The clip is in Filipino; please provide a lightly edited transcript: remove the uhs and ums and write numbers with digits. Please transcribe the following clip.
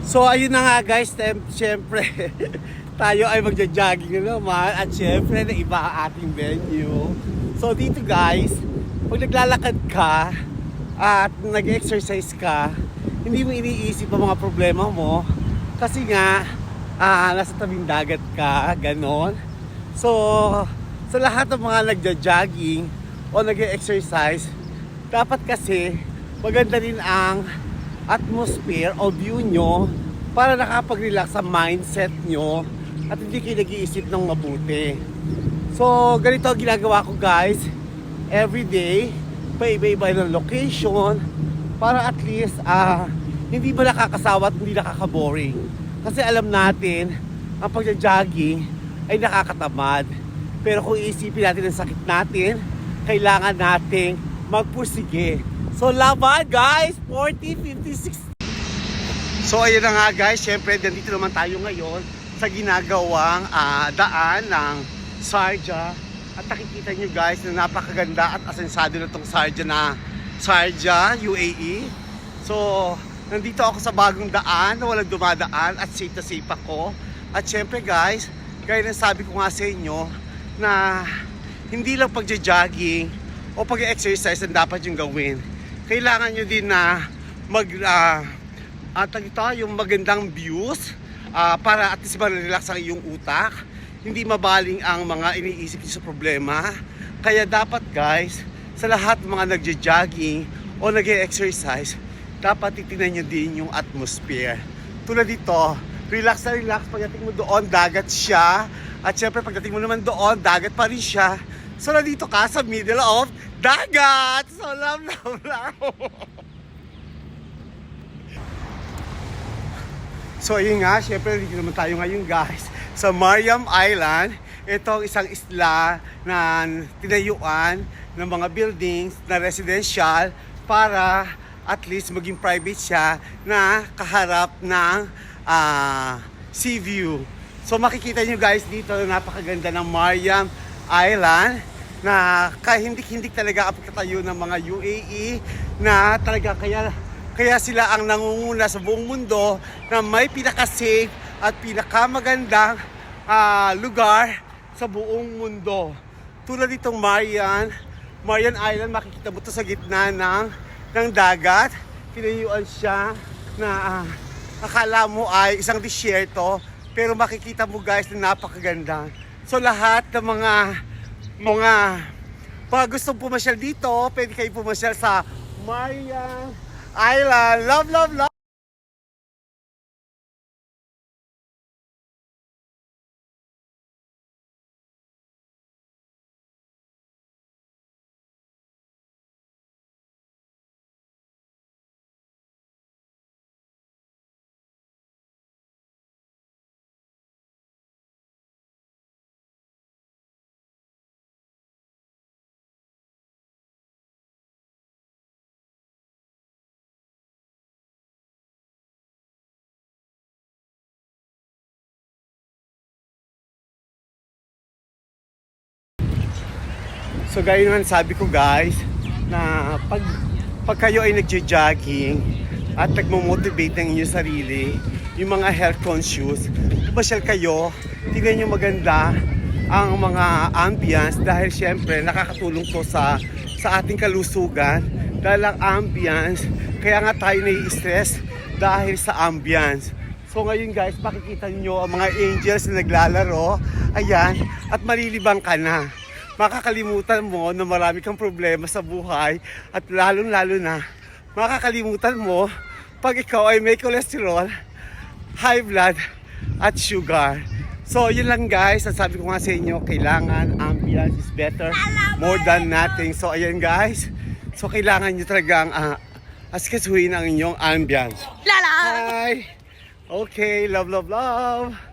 So ayun na nga guys, syempre tayo ay magja-jogging naman at syempre na iba ang ating venue. So dito guys, pag naglalakad ka at nag-exercise ka, hindi mo iniisip ang mga problema mo kasi nga nasa tabing dagat ka, ganon. So sa lahat ng mga nagja-jogging o nag-exercise, dapat kasi maganda rin ang atmosphere o view nyo para nakapag-relax sa mindset nyo at hindi kayo nag-iisip ng mabuti. So, ganito ang ginagawa ko guys. Every day, pa-iba-iba ng location para at least hindi ba nakakasawa at hindi nakaka-boring. Kasi alam natin, ang pagja-jogging ay nakakatamad. Pero kung iisipin natin ang sakit natin, kailangan nating magpursige. So laban guys, 40, 50, 60. So ayun na nga guys, syempre dito naman tayo ngayon sa ginagawang daan ng Sharjah. At nakikita nyo guys na napakaganda at asensado na itong Sharjah, UAE. So nandito ako sa bagong daan na walang dumadaan at safe na safe ako. At syempre guys, gaya ng sabi ko nga sa inyo na hindi lang pagja-jogging o pag-exercise ang dapat yung gawin. Kailangan nyo din na yung magandang views para at least ma-relax ang iyong utak. Hindi mabaling ang mga iniisip nyo sa problema. Kaya dapat guys, sa lahat ng mga nagja-jogging o nag-exercise, dapat titingnan nyo din yung atmosphere. Tulad dito, relax na relax. Pagdating mo doon, dagat siya. At syempre, pagdating mo naman doon, dagat pa rin siya. So, nandito ka sa middle of dagat! So, love. So, ayun nga, syempre, dito naman tayo ngayon, guys. Sa Mariam Island, itong isang isla na tinayuan ng mga buildings na residential para at least maging private siya na kaharap ng sea view. So, makikita nyo guys dito, napakaganda ng Mariam Island na kahindik-hindik talaga ang pagkatayo ng mga UAE na talaga kaya sila ang nangunguna sa buong mundo na may pinaka-safe at pinakamagandang lugar sa buong mundo. Tulad itong Mariam Island, makikita mo ito sa gitna ng dagat. Tinayuan siya na akala mo ay isang disyerto, pero makikita mo guys na napakaganda. So lahat ng mga gustong pumasyal dito, pwede kayo pumasyal sa Mariam Island. Love, love, love! So gaya naman sabi ko guys, na pag kayo ay nagja-jogging at nagmo-motivate ng inyong sarili, yung mga health conscious, pumasyal kayo, tingnan nyo maganda ang mga ambience dahil syempre nakakatulong to sa ating kalusugan dahil ang ambience, kaya nga tayo nai-stress dahil sa ambience. So ngayon guys, makikita nyo ang mga angels na naglalaro, ayan, at malilibang ka na. Makakalimutan mo na marami kang problema sa buhay at lalong-lalo na makakalimutan mo pag ikaw ay may cholesterol, high blood at sugar. So yun lang guys, ang sabi ko nga sa inyo, kailangan ambience is better more than nothing. So ayan guys, so kailangan nyo talagang asikasuhin ang inyong ambience. Hi! Okay, love, love, love!